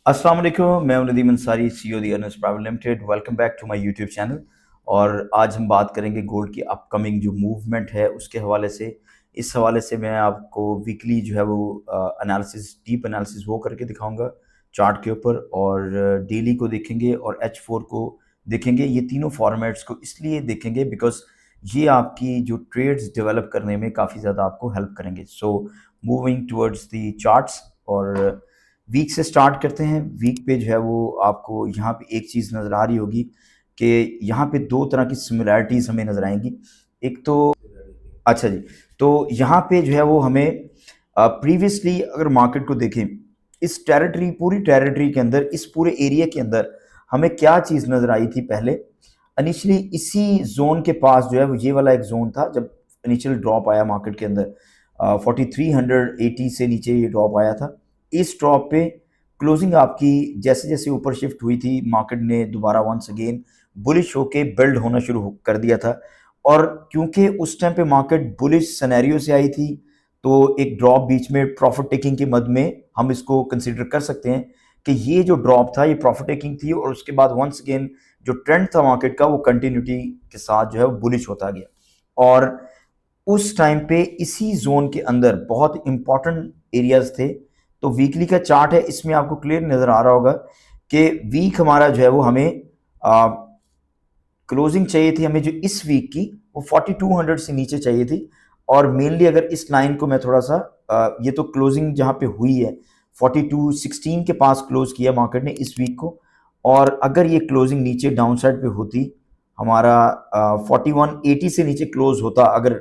अस्सलाम वालेकुम, मैं हूं Nadeem Ansari, CEO the Earnest private limited. Welcome back to my YouTube channel. और आज हम बात करेंगे गोल्ड की अपकमिंग जो मूवमेंट है उसके हवाले से। इस हवाले से मैं आपको वीकली जो है वो एनालिसिस, डीप एनालिसिस वो करके दिखाऊंगा चार्ट के ऊपर, और डेली को देखेंगे और H4 को देखेंगे। ये तीनों फॉर्मेट्स को इसलिए देखेंगे बिकॉज ये आपकी जो ट्रेड्स डेवलप करने में काफ़ी ज़्यादा आपको हेल्प करेंगे। So moving towards the charts, और वीक से स्टार्ट करते हैं। वीक पे जो है वो आपको यहाँ पे एक चीज़ नज़र आ रही होगी कि यहाँ पे दो तरह की सिमिलैरिटीज़ हमें नज़र आएंगी। एक तो अच्छा जी, तो यहाँ पे जो है वो हमें प्रीवियसली अगर मार्केट को देखें, इस टेरिटरी, पूरी टेरिटरी के अंदर, इस पूरे एरिया के अंदर हमें क्या चीज़ नज़र आई थी पहले। इनिशियली इसी जोन के पास जो है वो ये वाला एक जोन था जब इनिशियल ड्रॉप आया मार्केट के अंदर, 4380 से नीचे ये ड्रॉप आया था। इस ड्रॉप पे क्लोजिंग आपकी जैसे जैसे ऊपर शिफ्ट हुई थी, मार्केट ने दोबारा वंस अगेन बुलिश होके बिल्ड होना शुरू कर दिया था। और क्योंकि उस टाइम पे मार्केट बुलिश सिनेरियो से आई थी, तो एक ड्रॉप बीच में प्रॉफिट टेकिंग के मद में हम इसको कंसीडर कर सकते हैं कि ये जो ड्रॉप था ये प्रॉफिट टेकिंग थी, और उसके बाद वंस अगेन जो ट्रेंड था मार्केट का वो कंटिन्यूटी के साथ जो है वो बुलिश होता गया। और उस टाइम पे इसी जोन के अंदर बहुत इंपॉर्टेंट एरियाज थे। तो वीकली का चार्ट है, इसमें आपको क्लियर नजर आ रहा होगा कि वीक हमारा जो है वो हमें क्लोजिंग चाहिए थी, हमें जो इस वीक की वो 4200 से नीचे चाहिए थी। और मेनली अगर इस लाइन को मैं थोड़ा सा ये तो क्लोजिंग जहाँ पे हुई है 4216 के पास क्लोज किया मार्केट ने इस वीक को। और अगर ये क्लोजिंग नीचे डाउन साइड पे होती, हमारा 4180 से नीचे क्लोज होता अगर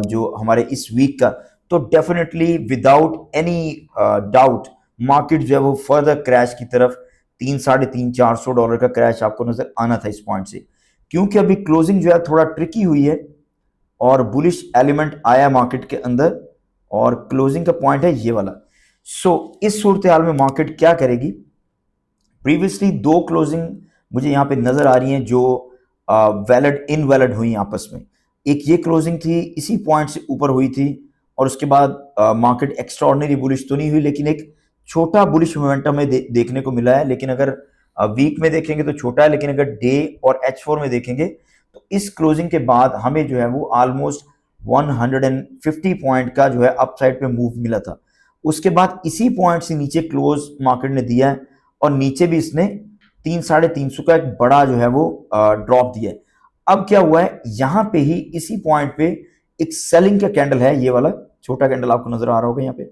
जो हमारे इस वीक का, तो definitely without any doubt market जो है वो फर्दर क्रैश की तरफ, 300-350-400 डॉलर का क्रैश आपको नजर आना था इस पॉइंट से। क्योंकि अभी क्लोजिंग जो है थोड़ा ट्रिकी हुई है और बुलिश एलिमेंट आया मार्केट के अंदर, और क्लोजिंग का पॉइंट है ये वाला। इस सूरत हाल में मार्केट क्या करेगी? प्रीवियसली दो क्लोजिंग मुझे यहाँ पे नजर आ रही हैं जो वैलिड इनवैलिड हुई आपस में। एक ये क्लोजिंग थी, इसी पॉइंट से ऊपर हुई थी, और उसके बाद मार्केट एक्स्ट्राऑर्डिनरी बुलिश तो नहीं हुई, लेकिन एक छोटा बुलिश मोमेंटम में देखने को मिला है। लेकिन अगर वीक में देखेंगे तो छोटा है, लेकिन अगर डे और H4 में देखेंगे तो इस क्लोजिंग के बाद हमें जो है वो ऑलमोस्ट 150 पॉइंट का जो है अपसाइड पे मूव मिला था। उसके बाद इसी पॉइंट से नीचे क्लोज मार्केट ने दिया है, और नीचे भी इसने 300-350 का एक बड़ा जो है वो ड्रॉप दिया है। अब क्या हुआ है, यहां पे ही इसी पॉइंट पे एक सेलिंग का कैंडल है, ये वाला छोटा कैंडल आपको नजर आ रहा होगा यहाँ पे।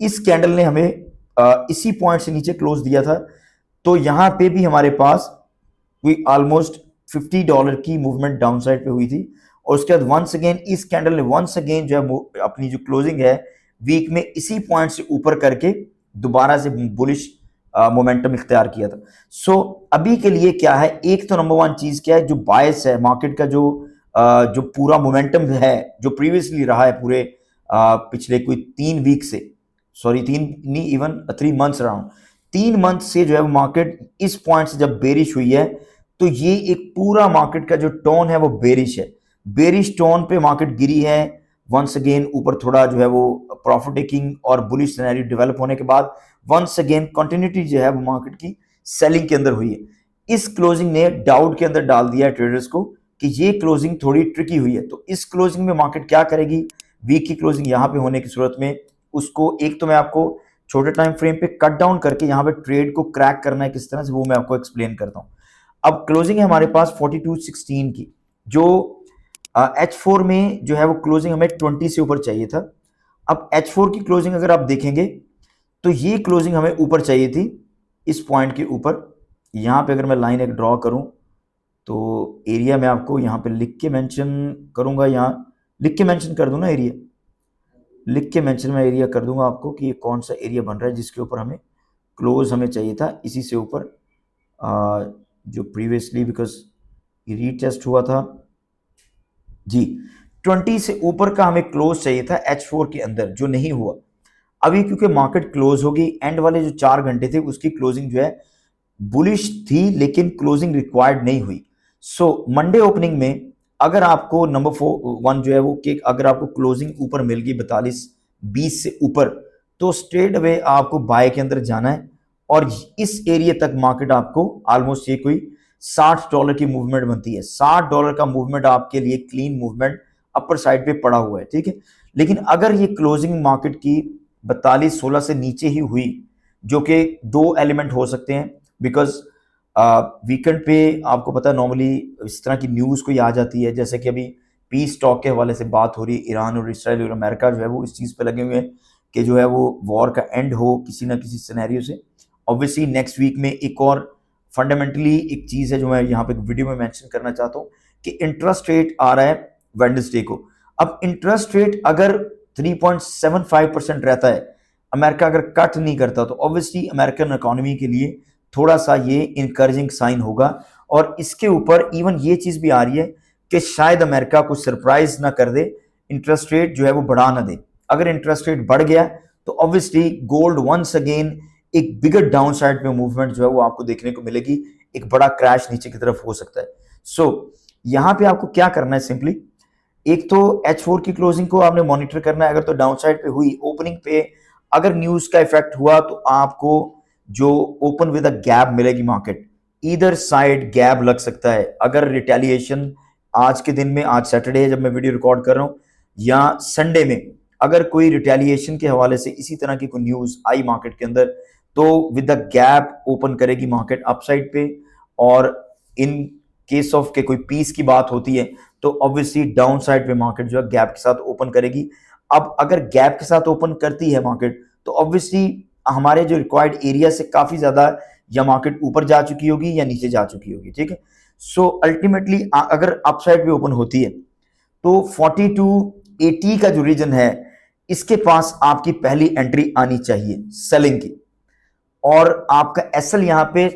इस कैंडल ने हमें इसी पॉइंट से नीचे क्लोज दिया था। तो यहां पे भी हमारे पास कोई ऑलमोस्ट $50 की मूवमेंट डाउन साइड पे हुई थी। और उसके बाद वंस अगेन इस कैंडल ने वंस अगेन जो है अपनी जो क्लोजिंग है वीक में इसी पॉइंट से ऊपर करके दोबारा से बुलिश मोमेंटम इख्तियार किया था। अभी के लिए क्या है, एक तो नंबर वन चीज क्या है, जो बायस है मार्केट का, जो पूरा मोमेंटम है जो प्रीवियसली रहा है पूरे पिछले कोई 3 वीक से, सॉरी 3 नहीं, इवन 3 मंथ्स अराउंड, 3 मंथ से जो है मार्केट इस पॉइंट से जब बेरिश हुई है, तो ये एक पूरा मार्केट का जो टोन है वो बेरिश है। बेरिश टोन पे मार्केट गिरी है। वंस अगेन ऊपर थोड़ा जो है वो प्रॉफिट टेकिंग और बुलिश सिनेरियो डेवलप होने के बाद वंस अगेन कंटिन्यूटी जो है वो मार्केट की सेलिंग के अंदर हुई है। इस क्लोजिंग ने डाउट के अंदर डाल दिया है ट्रेडर्स को कि ये क्लोजिंग थोड़ी ट्रिकी हुई है। तो इस क्लोजिंग में मार्केट क्या करेगी? वीक की क्लोजिंग यहाँ पे होने की सूरत में उसको, एक तो मैं आपको छोटे टाइम फ्रेम पे कट डाउन करके यहाँ पे ट्रेड को क्रैक करना है किस तरह से, वो मैं आपको एक्सप्लेन करता हूँ। अब क्लोजिंग है हमारे पास 4216 की, जो H4 में जो है वो क्लोजिंग हमें 20 से ऊपर चाहिए था। अब H4 की क्लोजिंग अगर आप देखेंगे तो ये क्लोजिंग हमें ऊपर चाहिए थी, इस पॉइंट के ऊपर। यहाँ पे अगर मैं लाइन एक ड्रॉ करूं तो एरिया मैं आपको यहाँ पे लिख के मेंशन करूंगा, यहाँ लिख के मेंशन कर दूं ना एरिया, लिख के मेंशन में एरिया कर दूंगा आपको कि ये कौन सा एरिया बन रहा है जिसके ऊपर हमें क्लोज हमें चाहिए था, इसी से ऊपर जो प्रीवियसली बिकॉज ये रीटेस्ट हुआ था जी, 20 से ऊपर का हमें क्लोज चाहिए था H4 के अंदर, जो नहीं हुआ। अभी क्योंकि मार्केट क्लोज होगी, एंड वाले जो 4 घंटे थे उसकी क्लोजिंग जो है बुलिश थी, लेकिन क्लोजिंग रिक्वायर्ड नहीं हुई। मंडे ओपनिंग में अगर आपको नंबर 1 जो है वो कि अगर आपको क्लोजिंग ऊपर मिल गई 4220 से ऊपर, तो स्ट्रेट अवे आपको बाय के अंदर जाना है। और इस एरिया तक मार्केट आपको ऑलमोस्ट ये कोई $60 की मूवमेंट बनती है। $60 का मूवमेंट आपके लिए क्लीन मूवमेंट अपर साइड पे पड़ा हुआ है, ठीक है। लेकिन अगर ये क्लोजिंग मार्केट की 42-16 से नीचे ही हुई, जो कि दो एलिमेंट हो सकते हैं, बिकॉज वीकेंड पे आपको पता है नॉर्मली इस तरह की न्यूज़ कोई आ जाती है, जैसे कि अभी पीस टॉक के हवाले से बात हो रही है, ईरान और इसराइल और अमेरिका जो है वो इस चीज़ पे लगे हुए हैं कि जो है वो वॉर का एंड हो किसी ना किसी सिनेरियो से। ऑब्वियसली नेक्स्ट वीक में एक और फंडामेंटली एक चीज़ है जो मैं यहाँ पे वीडियो में मेंशन करना चाहता हूँ कि इंटरेस्ट रेट आ रहा है वेडनेसडे को। अब इंटरेस्ट रेट अगर 3.75% रहता है, अमेरिका अगर कट नहीं करता, तो ऑब्वियसली अमेरिकन इकोनॉमी के लिए थोड़ा सा ये इनकरेजिंग साइन होगा। और इसके ऊपर इवन ये चीज़ भी आ रही है कि शायद अमेरिका को सरप्राइज ना कर दे, इंटरेस्ट रेट जो है वो बढ़ा ना दे। अगर इंटरेस्ट रेट बढ़ गया तो ऑब्वियसली गोल्ड वंस अगेन एक बिगर डाउन साइड में मूवमेंट जो है वो आपको देखने को मिलेगी, एक बड़ा क्रैश नीचे की तरफ हो सकता है। सो यहाँ पे आपको क्या करना है, सिंपली एक तो H4 की क्लोजिंग को आपने मॉनिटर करना है। अगर तो डाउन साइड पे हुई ओपनिंग पे, अगर न्यूज का इफेक्ट हुआ तो आपको जो ओपन विद अ गैप मिलेगी मार्केट, इधर साइड गैप लग सकता है। अगर रिटेलिएशन आज के दिन में, आज सैटरडे है जब मैं वीडियो रिकॉर्ड कर रहा हूँ, या संडे में अगर कोई रिटेलिएशन के हवाले से इसी तरह की कोई न्यूज आई मार्केट के अंदर, तो विद द गैप ओपन करेगी मार्केट अपसाइड पे। और इन केस ऑफ के कोई पीस की बात होती है तो ऑब्वियसली डाउन साइड पे मार्केट जो है गैप के साथ ओपन करेगी। अब अगर गैप के साथ ओपन करती है मार्केट तो ऑब्वियसली हमारे जो रिक्वायर्ड एरिया से काफी ज्यादा या मार्केट ऊपर जा चुकी होगी या नीचे जा चुकी होगी, ठीक है। सो अल्टीमेटली अगर अपसाइड पे ओपन होती है तो 4280 का जो रीजन है, इसके पास आपकी पहली एंट्री आनी चाहिए सेलिंग की। और आपका एसएल यहां पे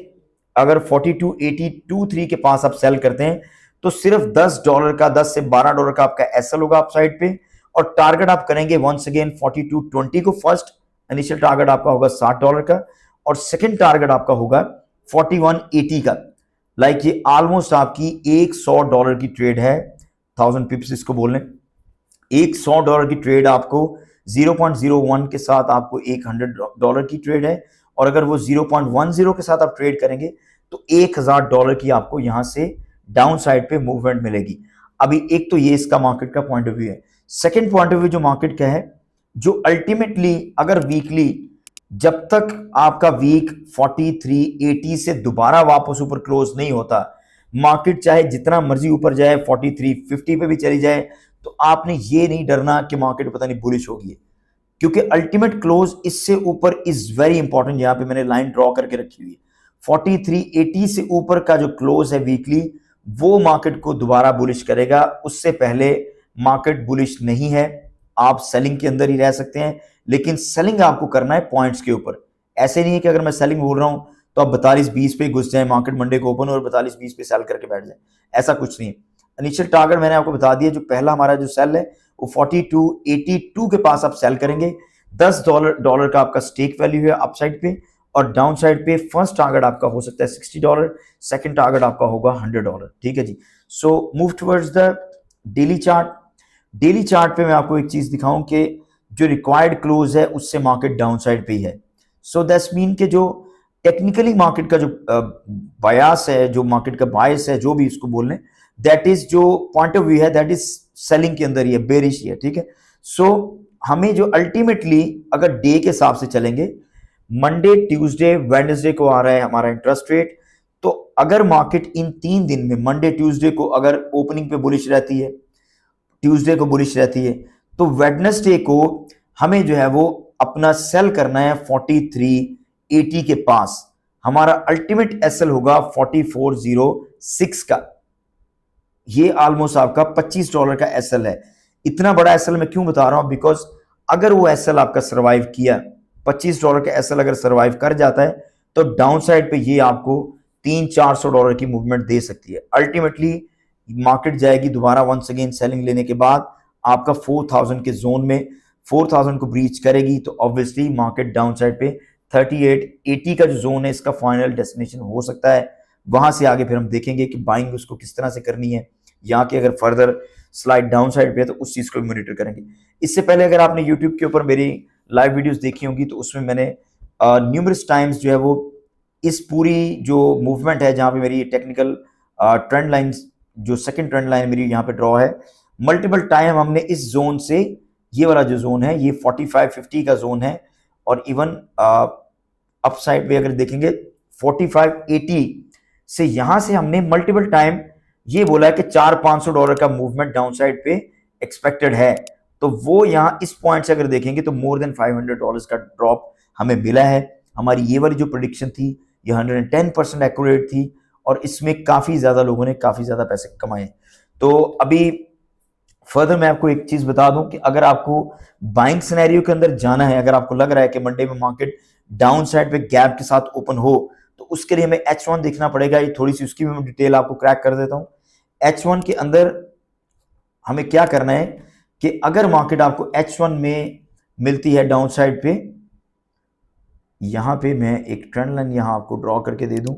अगर 4280-23 के पास आप सेल करते हैं तो सिर्फ $10 का, $10 से $12 का आपका एसएल होगा अपसाइड पे। और टारगेट आप करेंगे वंस अगेन 4220 को। फर्स्ट इनिशियल टारगेट आपका होगा $60 का, और सेकंड टारगेट आपका होगा 4180 का। लाइक ये ऑलमोस्ट आपकी $100 की ट्रेड है, 1000 पिप्स इसको बोल लें। $100 की ट्रेड आपको 0.01 के साथ आपको $100 की ट्रेड है। और अगर वो 0.10 के साथ आप ट्रेड करेंगे तो $1000 की आपको यहां से डाउन साइड पे मूवमेंट मिलेगी। अभी एक तो ये इसका मार्केट का पॉइंट ऑफ व्यू है। सेकंड पॉइंट ऑफ व्यू जो मार्केट का है, जो अल्टीमेटली अगर वीकली जब तक आपका वीक 4380 से दोबारा वापस ऊपर क्लोज नहीं होता, मार्केट चाहे जितना मर्जी ऊपर जाए 4350 पे भी चली जाए, तो आपने ये नहीं डरना कि मार्केट पता नहीं बुलिश होगी, क्योंकि अल्टीमेट क्लोज इससे ऊपर इज वेरी इंपॉर्टेंट। यहां पे मैंने लाइन ड्रॉ करके रखी हुई है, 4380 से ऊपर का जो क्लोज है वीकली, वो मार्केट को दोबारा बुलिश करेगा। उससे पहले मार्केट बुलिश नहीं है, आप सेलिंग के अंदर ही रह सकते हैं, लेकिन सेलिंग आपको करना है पॉइंट्स के ऊपर। ऐसे नहीं है कि अगर मैं सेलिंग बोल रहा हूं तो आप 4220 पे घुस जाए, मार्केट मंडे को ओपन और 4220 पे सेल करके बैठ जाए, ऐसा कुछ नहीं है। इनिशियल टारगेट मैंने आपको बता दिया, जो पहला हमारा जो सेल है वो 4282 के पास आप सेल करेंगे। $10 का आपका स्टेक वैल्यू है अपसाइड पे, और डाउन साइड पे फर्स्ट टारगेट आपका हो सकता है $60, सेकंड टारगेट आपका होगा $100, ठीक है जी। So move towards the daily chart. Daily chart पे मैं आपको एक चीज दिखाऊं कि जो रिक्वायर्ड क्लोज है उससे मार्केट डाउन साइड पे ही है। सो दैट्स मीन के जो टेक्निकली मार्केट का जो बायस है, जो मार्केट का बायस है, जो भी इसको बोल लें, दैट इज जो पॉइंट ऑफ व्यू है दैट इज सेलिंग के अंदर ही है, बेरिश ही है, ठीक है। सो हमें जो अल्टीमेटली अगर डे के हिसाब से चलेंगे, मंडे ट्यूसडे वेडनेसडे को आ रहा है हमारा इंटरेस्ट रेट, तो अगर मार्केट इन 3 दिन में मंडे ट्यूसडे को अगर ओपनिंग पे बुलिश रहती है, ट्यूसडे को बुलिश रहती है, तो वेडनेसडे को हमें जो है वो अपना सेल करना है 4380 के पास। हमारा अल्टीमेट एसएल होगा 4406 का। ये ऑलमोस्ट आपका $25 का एसएल है। इतना बड़ा एसएल मैं क्यों बता रहा हूं, बिकॉज अगर वो एसएल आपका सर्वाइव किया, $25 का एसएल अगर सर्वाइव कर जाता है, तो डाउन साइड पे ये आपको $300-400 की मूवमेंट दे सकती है। अल्टीमेटली मार्केट जाएगी दोबारा वंस अगेन सेलिंग लेने के बाद आपका 4000 के जोन में, 4000 को ब्रीच करेगी तो ऑब्वियसली मार्केट डाउन साइड पे 3880 का जो जोन है इसका फाइनल डेस्टिनेशन हो सकता है। वहां से आगे फिर हम देखेंगे कि बाइंग उसको किस तरह से करनी है, यहाँ के अगर फर्दर स्लाइड डाउन साइड पे है तो उस चीज को भी मॉनिटर करेंगे। इससे पहले अगर आपने यूट्यूब के ऊपर मेरी लाइव वीडियोस देखी होंगी तो उसमें मैंने न्यूमरस टाइम्स जो है वो इस पूरी जो मूवमेंट है, जहाँ पे मेरी टेक्निकल ट्रेंड लाइन, जो सेकंड ट्रेंड लाइन मेरी यहाँ पे ड्रॉ है, मल्टीपल टाइम हमने इस जोन से, ये वाला जो जोन है ये 45-50 का जोन है, और इवन अपसाइड पे अगर देखेंगे 45-80 से, यहां से हमने मल्टीपल टाइम ये बोला है कि $400-500 का मूवमेंट डाउन साइड पे एक्सपेक्टेड है। तो वो यहाँ इस पॉइंट से अगर देखेंगे तो मोर देन $500 का ड्रॉप हमें मिला है। हमारी ये वाली जो प्रेडिक्शन थी ये 110% एक्यूरेट थी, और इसमें काफी ज्यादा लोगों ने काफी ज्यादा पैसे कमाए। तो अभी फर्दर मैं आपको एक चीज बता दूं कि अगर आपको बाइंग सिनेरियो के अंदर जाना है, अगर आपको लग रहा है कि मंडे में मार्केट डाउन साइड पे गैप के साथ ओपन हो, तो उसके लिए हमें H1 देखना पड़ेगा। ये थोड़ी सी उसकी भी मैं डिटेल आपको क्रैक कर देता हूं। H1 के अंदर हमें क्या करना है कि अगर मार्केट आपको H1 में मिलती है डाउन साइड पे, यहां पे मैं एक ट्रेंड लाइन यहां आपको ड्रॉ करके दे दूं,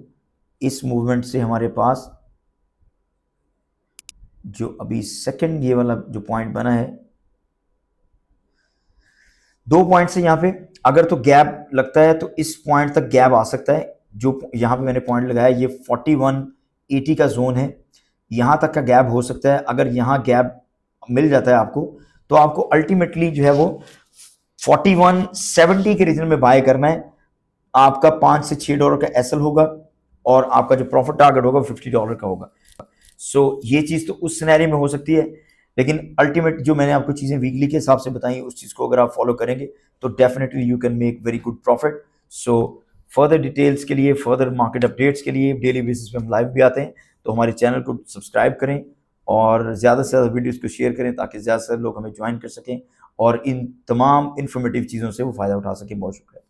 इस मूवमेंट से हमारे पास जो अभी सेकंड ये वाला जो पॉइंट बना है, 2 पॉइंट से यहां पे अगर तो गैप लगता है तो इस पॉइंट तक गैप आ सकता है। जो यहां पे मैंने पॉइंट लगाया ये 4180 का जोन है, यहां तक का गैप हो सकता है। अगर यहां गैप मिल जाता है आपको, तो आपको अल्टीमेटली जो है वो 4170 के रीजन में बाय करना है। आपका $5 से $6 का एसएल होगा, और आपका जो प्रॉफिट टारगेट होगा $50 का होगा। सो ये चीज तो उस सिनेरियो में हो सकती है, लेकिन अल्टीमेट जो मैंने आपको चीजें वीकली के हिसाब से बताई, उस चीज को अगर आप फॉलो करेंगे तो definitely you can make very good profit. So further details के लिए, फर्दर मार्केट अपडेट्स के लिए डेली बेसिस पे हम लाइव भी आते हैं, तो हमारे चैनल को सब्सक्राइब करें और ज़्यादा से ज़्यादा वीडियोस को शेयर करें, ताकि ज़्यादा से ज़्यादा लोग हमें ज्वाइन कर सकें और इन तमाम इन्फॉर्मेटिव चीज़ों से वो फ़ायदा उठा सकें। बहुत शुक्रिया।